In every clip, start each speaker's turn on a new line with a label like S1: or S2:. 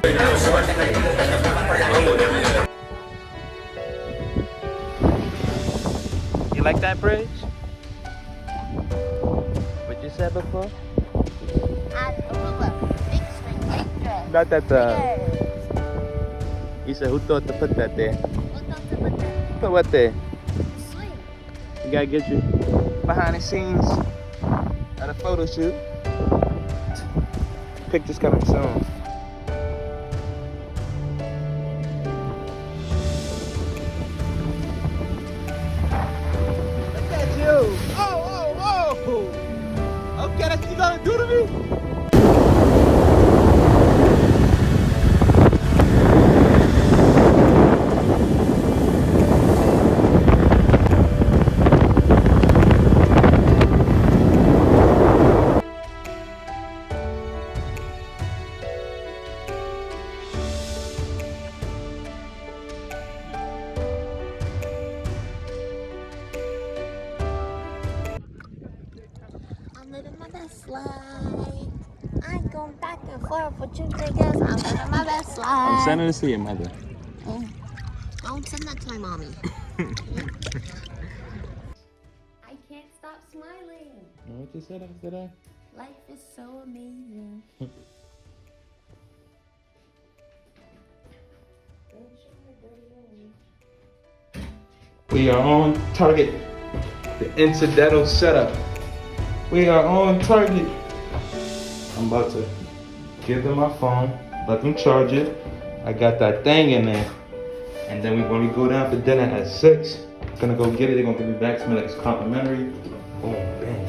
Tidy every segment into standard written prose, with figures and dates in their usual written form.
S1: You like that bridge? What you said before?
S2: Aruba, big swing, dangerous.
S1: Not that you said who thought to put that there?
S2: What thought to put that?
S1: Put what there?
S2: Swing.
S1: We gotta get you behind the scenes at a photo shoot. Pictures coming soon. Look at you! Oh! Okay, that's what you gonna do to me?
S2: I'm living my best life. I'm going back and forth with you niggas. I'm living my best life.
S1: I'm sending this to your mother.
S2: Don't send that to my mommy. I can't stop smiling.
S1: Know what you said after that?
S2: Life is so amazing.
S1: We are on target. The incidental setup. We are on target. I'm about to give them my phone, let them charge it. I got that thing in there. And then when we go down for dinner at 6, I'm gonna go get it. They're gonna give me back to me like it's complimentary. Boom, bang.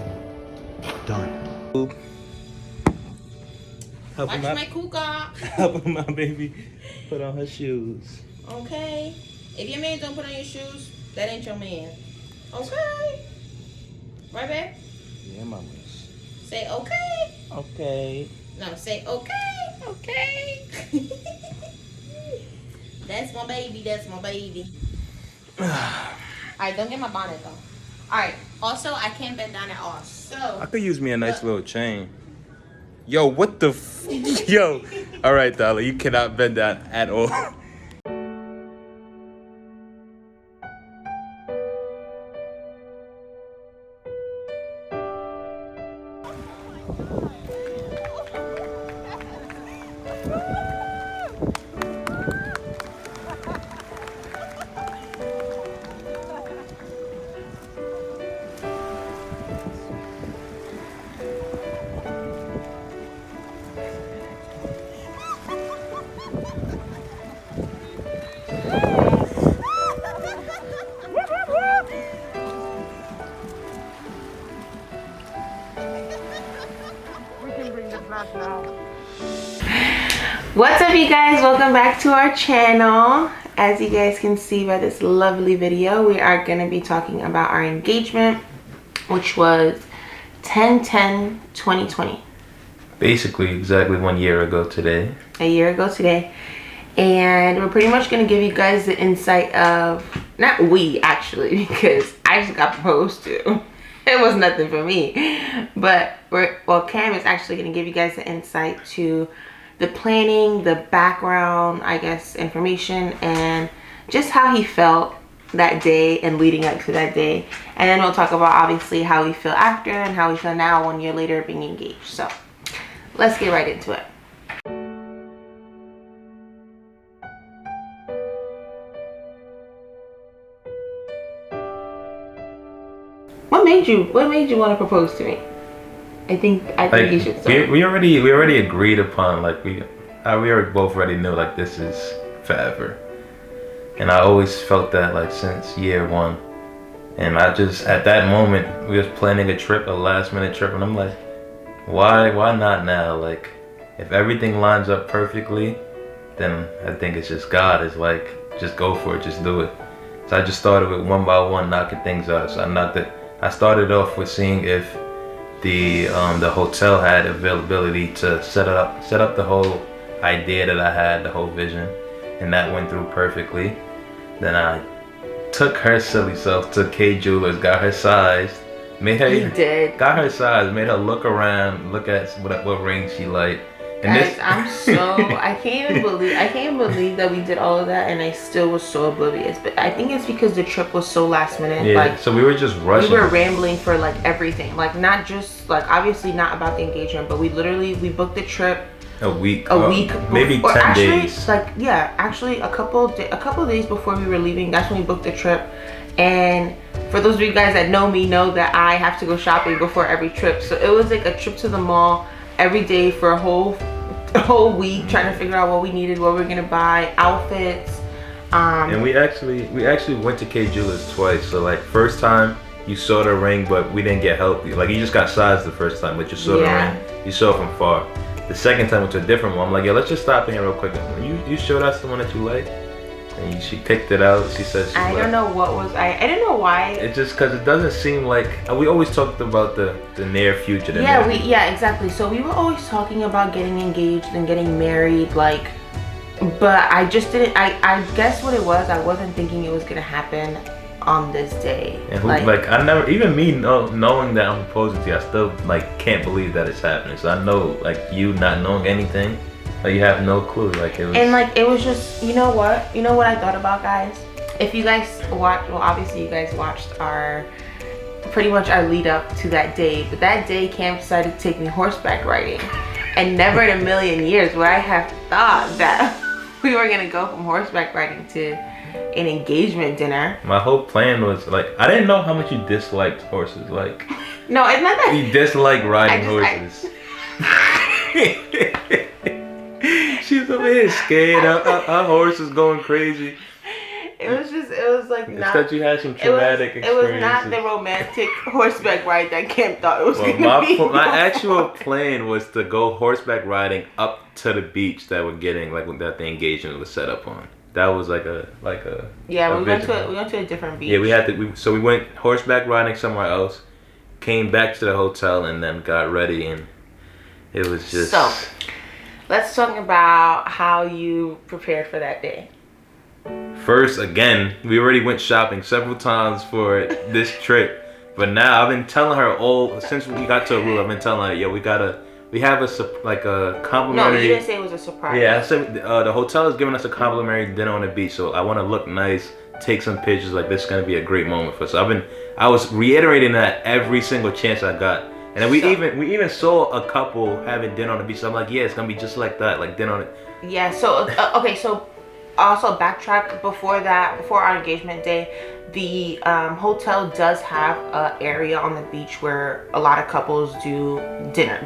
S1: Done.
S3: Watch my kuka.
S1: Helping my baby put on her shoes.
S3: Okay. If your man don't put on your shoes, that ain't your man. Okay. Right, babe?
S1: Yeah, mama.
S3: Say okay.
S1: Okay.
S3: No, say okay. Okay. That's my baby. That's my baby. Alright, don't get my bonnet though. Alright. Also, I can't bend down at all. So
S1: I could use me a nice little chain. Yo, what the Yo. Alright, Thali, you cannot bend that at all.
S3: what's up, you guys? Welcome back to our channel. As you guys can see by this lovely video, we are going to be talking about our engagement, which was 10/10/2020.
S1: Basically, exactly 1 year ago today.
S3: A year ago today. And we're pretty much going to give you guys the insight of, not we actually, because I just got proposed to. It was nothing for me. But Cam is actually going to give you guys the insight to the planning, the background, I guess, information, and just how he felt that day and leading up to that day. And then we'll talk about obviously how we feel after and how we feel now 1 year later being engaged. So let's get right into it. What made you want to propose to me? I think you should start.
S1: We already agreed upon, like we both already knew, like, this is forever. And I always felt that, like, since year one. And I just, at that moment, we was planning a trip, a last minute trip, and I'm like, why not now? Like, if everything lines up perfectly, then I think it's just God is like, just go for it, just do it. So I just started with one by one, knocking things out. So I started off with seeing if the hotel had availability to set up the whole idea that I had, the whole vision, and that went through perfectly. Then I took her silly self to K Jewelers, got her size, got her size, made her look around, look at what ring she liked,
S3: Guys, I can't even believe that we did all of that and I still was so oblivious. But I think it's because the trip was so last minute.
S1: Yeah,
S3: like,
S1: so we were just rushing.
S3: We were rambling for like everything. Like not just like obviously not about the engagement, but we booked the trip
S1: a week,
S3: actually,
S1: maybe 10 days.
S3: Like yeah, actually a couple days before we were leaving, that's when we booked the trip. And for those of you guys that know me know that I have to go shopping before every trip. So it was like a trip to the mall every day for a whole week, trying to figure out what we needed, what we were gonna buy, outfits.
S1: And we actually went to K Jewelers twice. So like first time you saw the ring, but we didn't get help. Like you just got sized the first time, but you saw the ring. You saw it from far. The second time went to a different one. I'm like, yo, let's just stop in here real quick. You showed us the one that you like. And she picked it out. She said she
S3: I don't know what was I don't know why.
S1: It's just because it doesn't seem like we always talked about the near future.
S3: Yeah, exactly. So we were always talking about getting engaged and getting married, like, but I just didn't. I guess what it was, I wasn't thinking it was gonna happen on this day.
S1: And like I never, even me knowing that I'm proposing to you, I still like can't believe that it's happening. So I know like you not knowing anything. Like you have no clue, like it was.
S3: And like it was just, you know what I thought about, guys? If you guys watched, well obviously you guys watched pretty much our lead up to that day, but that day Cam decided to take me horseback riding. And never in a million years would I have thought that we were gonna go from horseback riding to an engagement dinner.
S1: My whole plan was like, I didn't know how much you disliked horses, like.
S3: No, it's not that.
S1: You dislike riding horses. She's over here scared. Our horse is going crazy.
S3: It was like
S1: it's that you had some traumatic experiences.
S3: It was not the romantic horseback ride that Cam thought it was going to be.
S1: My actual plan was to go horseback riding up to the beach that we're getting, like that the engagement was set up on. That was like a.
S3: Yeah, we went to a different beach.
S1: Yeah, we went horseback riding somewhere else, came back to the hotel, and then got ready, and it was just.
S3: So, let's talk about how you prepared for that day.
S1: First, again, we already went shopping several times for this trip, but now I've been telling her since we got to Aruba. I've been telling her, yo, we have a complimentary.
S3: No, you didn't say it was a surprise.
S1: Yeah, I said the hotel is giving us a complimentary dinner on the beach, so I want to look nice, take some pictures. Like this is gonna be a great moment for us. So I was reiterating that every single chance I got. And then we even saw a couple having dinner on the beach. So I'm like, yeah, it's gonna be just like that, like dinner on it.
S3: Yeah. So okay. So also backtrack before our engagement day, the hotel does have an area on the beach where a lot of couples do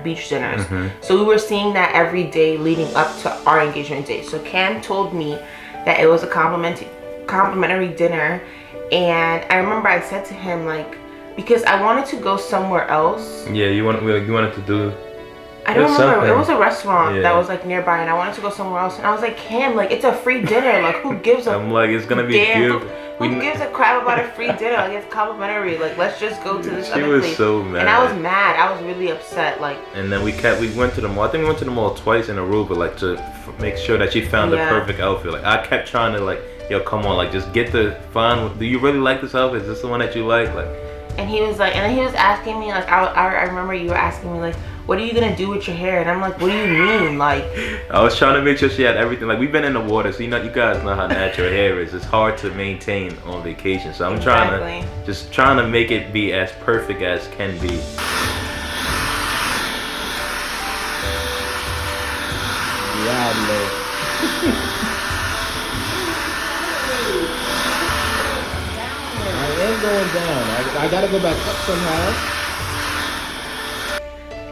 S3: beach dinners. Mm-hmm. So we were seeing that every day leading up to our engagement day. So Cam told me that it was a complimentary dinner, and I remember I said to him like, because I wanted to go somewhere else.
S1: Yeah, you wanted to do.
S3: I don't remember. It was a restaurant that was like nearby, and I wanted to go somewhere else. And I was like, Cam, like it's a free dinner. Like who gives a?
S1: I'm like, it's gonna be beautiful.
S3: Who gives a crap about a free dinner? Like it's complimentary. Like let's just go to this other place.
S1: She was so mad.
S3: And I was mad. I was really upset. Like.
S1: And then we went to the mall. I think we went to the mall twice in Aruba, like to make sure that she found the perfect outfit. Like I kept trying to like, yo, come on, like just get do you really like this outfit? Is this the one that you like? Like.
S3: And he was like, and then he was asking me like, I remember you were asking me like, what are you gonna do with your hair? And I'm like, what do you mean? Like,
S1: I was trying to make sure she had everything. Like we've been in the water, so you guys know how natural hair is. It's hard to maintain on vacation. So I'm trying to make it be as perfect as can be.
S4: Going down. I gotta go back up somehow.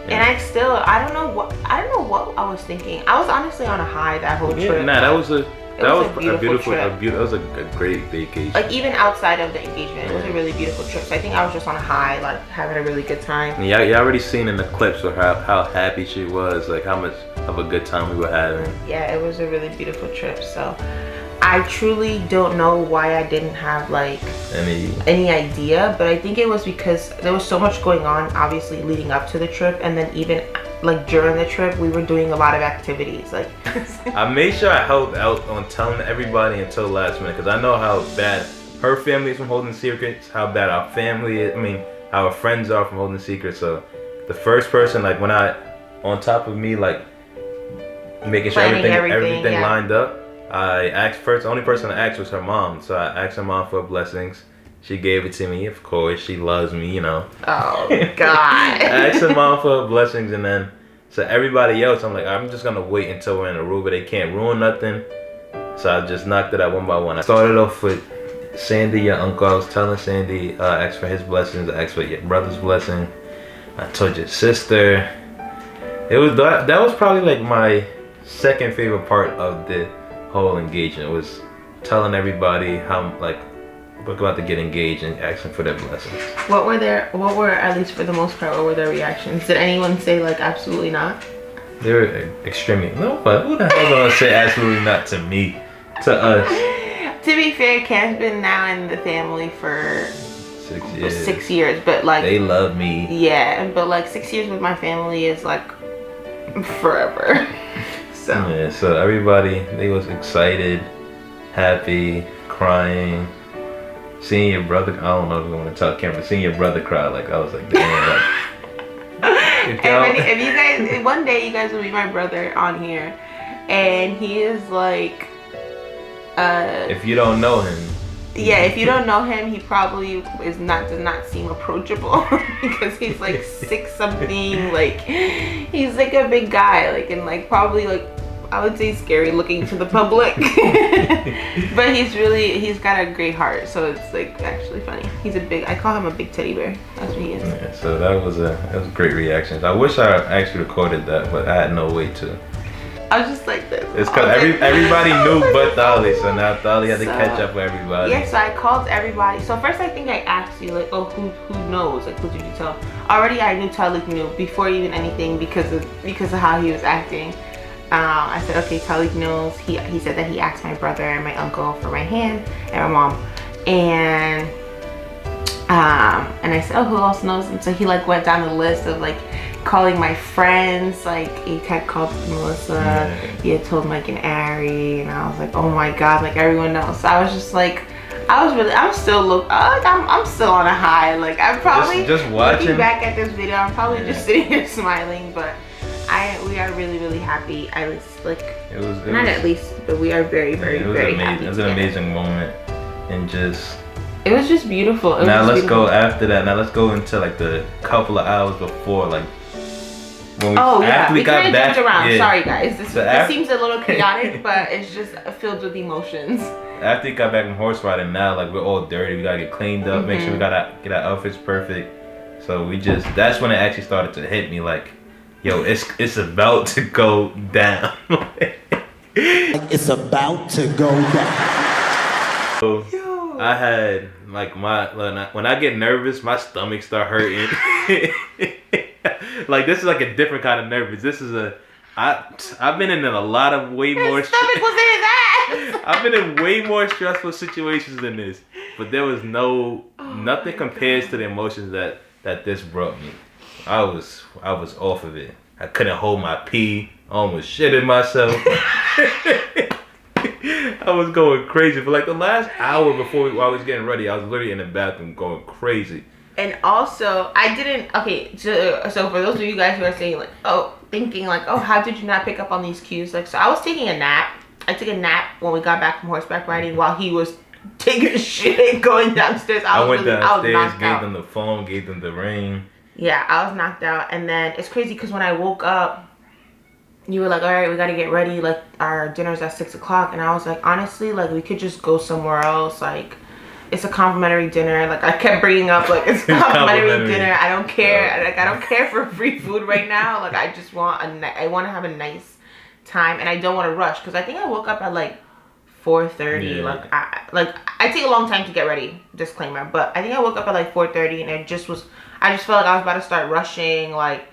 S3: And I don't know what I was thinking. I was honestly on a high that whole trip.
S1: That was a great vacation.
S3: Like even outside of the engagement, it was a really beautiful trip. So I think I was just on a high, like having a really good time.
S1: Yeah, you already seen in the clips of how happy she was, like how much of a good time we were having.
S3: Yeah, it was a really beautiful trip. So I truly don't know why I didn't have like any idea, but I think it was because there was so much going on, obviously leading up to the trip, and then even like during the trip we were doing a lot of activities. Like
S1: I made sure I held out on telling everybody until last minute, because I know how bad her family is from holding secrets, how bad our family is. I mean, how our friends are from holding secrets. So the first person, like on top of me, like making sure
S3: Planning
S1: everything
S3: yeah.
S1: lined up. I asked first. The only person I asked was her mom, so I asked her mom for blessings. She gave it to me, of course. She loves me, you know.
S3: Oh God.
S1: I asked her mom for blessings, and then so everybody else, I'm like, I'm just gonna wait until we're in Aruba. They can't ruin nothing. So I just knocked it out one by one. I started off with Sandy, your uncle. I was telling Sandy, ask for his blessings. I asked for your brother's blessing. I told your sister. It was that was probably like my second favorite part of the whole engagement. Was telling everybody how like we're about to get engaged and asking for their blessings.
S3: What were at least for the most part, what were their reactions? Did anyone say like absolutely not?
S1: They were extremely no, but who the hell gonna say absolutely not to me? To us.
S3: To be fair, Cam's been now in the family for
S1: 6 years.
S3: 6 years, but like
S1: they love me.
S3: Yeah, but like 6 years with my family is like forever. So
S1: yeah, so everybody they was excited, happy, crying, seeing your brother. I don't know if I'm gonna tell Cam, but seeing your brother cry, like I was like, damn. Like,
S3: if you guys, one day you guys will meet my brother on here, and he is like.
S1: If you don't know him.
S3: Yeah, if you don't know him, he probably does not seem approachable because he's like 6 something, like he's like a big guy, like and like probably like I would say scary looking to the public. But he's got a great heart, so it's like actually funny. I call him a big teddy bear. That's what he is.
S1: Yeah, so that was great reactions. I wish I actually recorded that, but I had no way to.
S3: I was just like this.
S1: It's because everybody knew but Thali, so now Thali had to catch up with everybody.
S3: Yeah, so I called everybody. So first I think I asked you like, oh, who knows? Like, who did you tell? Already I knew Thali knew before even anything because of how he was acting. I said, okay, Thali knows. He said that he asked my brother and my uncle for my hand and my mom. And I said, oh, who else knows? And so he like went down the list of like calling my friends. Like he had called Melissa, he had told Mike and Ari, and I was like, oh my god, like everyone knows. So I was just like, I'm still I'm still on a high. Like I'm probably
S1: just watching
S3: looking back at this video, I'm probably just sitting here smiling, but we are really, really happy. At least like but we are very, very, very happy.
S1: It was an amazing moment, and just.
S3: It was just beautiful.
S1: Let's go after that. Now let's go into like the couple of hours before, like when we
S3: kind of jumped around.
S1: Yeah.
S3: Sorry guys, this seems a little chaotic, but it's just filled with emotions.
S1: After we got back from horse riding, now like we're all dirty. We gotta get cleaned up. Make sure we gotta get our outfits perfect. So that's when it actually started to hit me. Like, yo, it's about to go down.
S4: It's about to go down.
S1: So, I had like when I get nervous, my stomach start hurting. Like this is like a different kind of nervous. This is I've been in a lot of way more.
S3: His stomach was in his ass.
S1: I've been in way more stressful situations than this, but there was nothing compares to the emotions that this brought me. I was off of it. I couldn't hold my pee. I almost shitted myself. I was going crazy for like the last hour while I was getting ready. I was literally in the bathroom going crazy.
S3: And also, I didn't. Okay, so for those of you guys who are saying like, thinking like, how did you not pick up on these cues? Like, so I was taking a nap. I took a nap when we got back from horseback riding while he was taking a shit going downstairs. I went downstairs,
S1: gave them the phone, gave them the ring.
S3: Yeah, I was knocked out, and then it's crazy because when I woke up. You were like, all right, we got to get ready. Like, our dinner's at 6 o'clock. And I was like, honestly, like, we could just go somewhere else. Like, it's a complimentary dinner. Like, I kept bringing up, like, it's a complimentary dinner. I don't care. Like, I don't care for free food right now. Like, I just want I want to have a nice time. And I don't want to rush. Because I think I woke up at, like, 4:30. Yeah. Like, I take a long time to get ready. Disclaimer. But I think I woke up at, like, 4:30. And I just felt like I was about to start rushing. Like,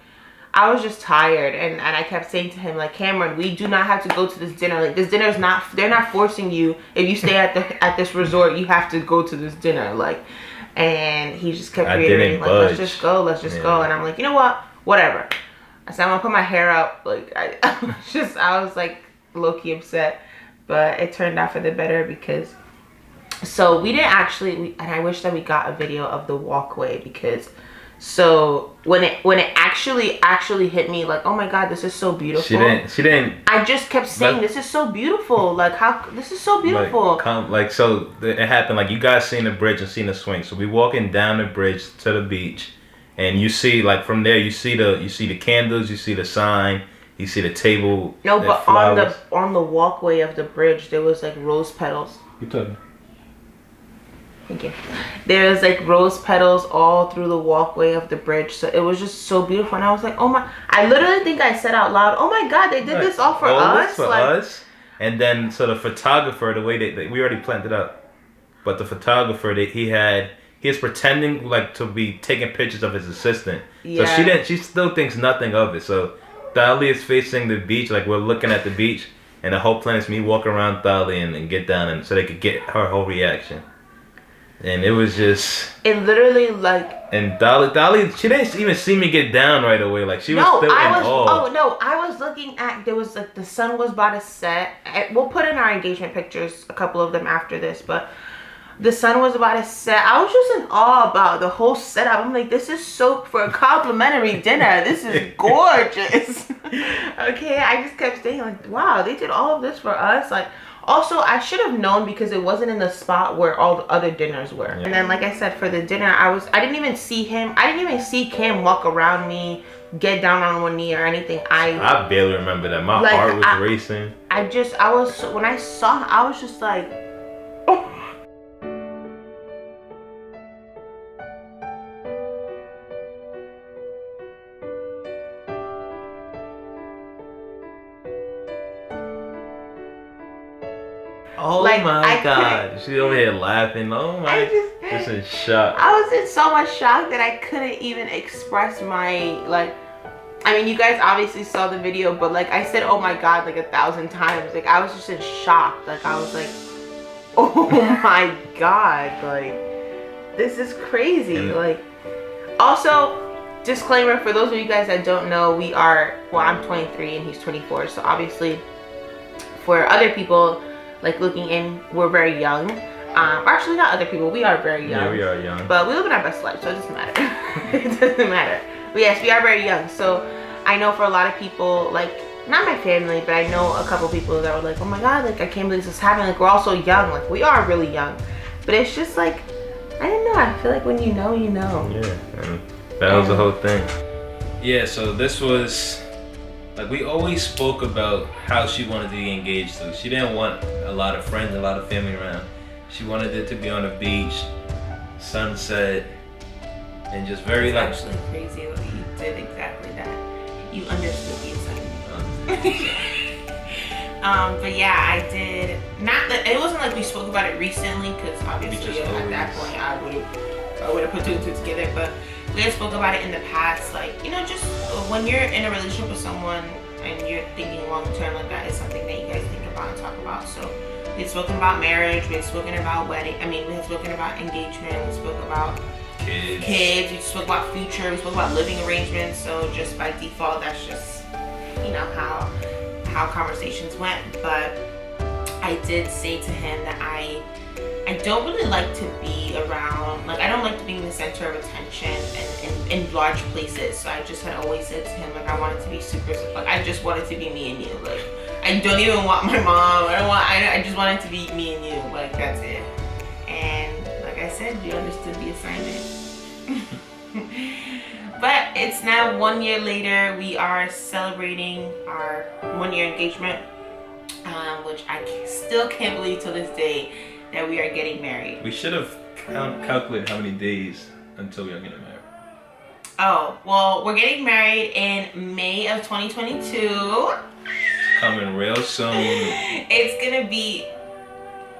S3: I was just tired, and I kept saying to him, like, Cameron, we do not have to go to this dinner. Like, this dinner is not, they're not forcing you. If you stay at this resort, you have to go to this dinner. Like, and he just kept reiterating, like, let's just go. And I'm like, you know what? Whatever. I said, I'm gonna put my hair up. Like, I was like low-key upset, but it turned out for the better because, so we didn't actually, and I wish that we got a video of the walkway because, So when it actually hit me, like, oh my God, this is so beautiful.
S1: She didn't.
S3: I just kept saying, this is so beautiful. Like, how, this is so beautiful.
S1: So it happened, like, you guys seen the bridge and seen the swing. So we walking down the bridge to the beach, and you see, like, from there, you see the candles, you see the sign, you see the table.
S3: No, but on the walkway of the bridge, there was like rose petals.
S1: You talking?
S3: Thank you. There's like rose petals all through the walkway of the bridge. So it was just so beautiful. And I was like, oh my, I literally think I said out loud, oh my God, they did this all for us.
S1: For us. And then, so the photographer, the way we already planned it up, but the photographer, he was pretending like to be taking pictures of his assistant. Yeah. So she still thinks nothing of it. So Thali is facing the beach, like we're looking at the beach, and the whole plan is me walk around Thali and get down, and so they could get her whole reaction. And it was just... It
S3: literally, like...
S1: And Thali, she didn't even see me get down right away. Like, she was still in awe.
S3: Oh, no. I was looking at... There was, like, the sun was about to set. We'll put in our engagement pictures, a couple of them after this. But the sun was about to set. I was just in awe about the whole setup. I'm like, this is so... For a complimentary dinner, this is gorgeous. Okay? I just kept saying, like, wow, they did all of this for us. Like... Also, I should have known because it wasn't in the spot where all the other dinners were. Yeah. And then, like I said, for the dinner, I didn't even see him. I didn't even see Kim walk around me, get down on one knee or anything.
S1: I barely remember that. My heart was racing.
S3: When I saw, I was just like, oh.
S1: Oh my God. She's over here laughing. Oh my. Just in shock.
S3: I was in so much shock that I couldn't even express my, like, I mean, you guys obviously saw the video, but like I said, oh my God, like 1,000 times. Like I was just in shock. Like I was like, oh my God, like this is crazy. Like, also, disclaimer for those of you guys that don't know, I'm 23 and he's 24. So obviously for other people, like looking in, we're very young. Actually, not other people. We are very young.
S1: Yeah, we are young.
S3: But we live in our best life, so it doesn't matter. It doesn't matter. But yes, we are very young. So I know for a lot of people, like, not my family, but I know a couple people that were like, oh my God, like, I can't believe this is happening. Like, we're all so young. Like, we are really young. But it's just like, I don't know. I feel like when you know, you know.
S1: Yeah, and that was the whole thing. Yeah, so this was... Like, we always spoke about how she wanted to be engaged to. She didn't want a lot of friends, a lot of family around. She wanted it to be on the beach, sunset, and just very
S3: like... It's actually crazy that you did exactly that. You understood the assignment. But yeah, I did. Not that it wasn't like we spoke about it recently, because obviously at that point I would have put two and two together. But we had spoke about it in the past, like, you know, just when you're in a relationship with someone and you're thinking long term, like that is something that you guys think about and talk about. So we had spoken about marriage, we had spoken about wedding. I mean, we had spoken about engagement. We spoke about kids. We spoke about future. We spoke about living arrangements. So just by default, that's just, you know, how conversations went. But I did say to him that I don't really like to be around, like, I don't like to be in the center of attention and in large places. So I just had always said to him, like, I wanted to be super, like, I just wanted to be me and you. Like, I don't even want my mom. I just wanted to be me and you. Like, that's it. And like I said, you understood the assignment. But it's now 1 year later. We are celebrating our 1 year engagement, which I still can't believe to this day that we are getting married.
S1: We should have calculated how many days until we are getting married.
S3: Oh, well, we're getting married in May of 2022.
S1: It's coming real soon.
S3: It's gonna be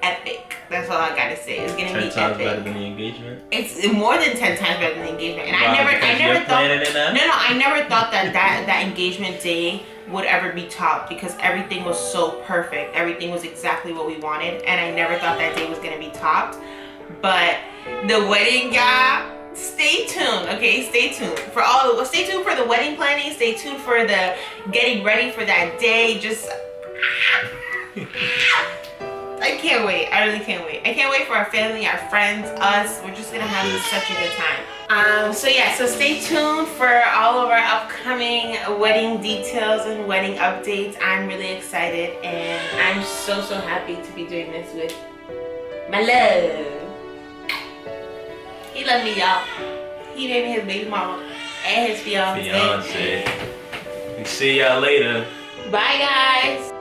S3: epic. That's all I gotta say. It's gonna be epic. 10 times
S1: better than the engagement?
S3: It's more than 10 times better than the engagement. And I never thought that engagement day would ever be topped, because everything was so perfect. Everything was exactly what we wanted, and I never thought that day was gonna be topped. But the wedding, yeah, stay tuned, okay? Stay tuned stay tuned for the wedding planning. Stay tuned for the getting ready for that day. Just I can't wait. I really can't wait. I can't wait for our family, our friends, us. We're just gonna have such a good time. So yeah, so stay tuned for all of our upcoming wedding details and wedding updates. I'm really excited and I'm so happy to be doing this with my love. He loved me, y'all. He made me his baby mama and his fiance.
S1: We see y'all later.
S3: Bye guys.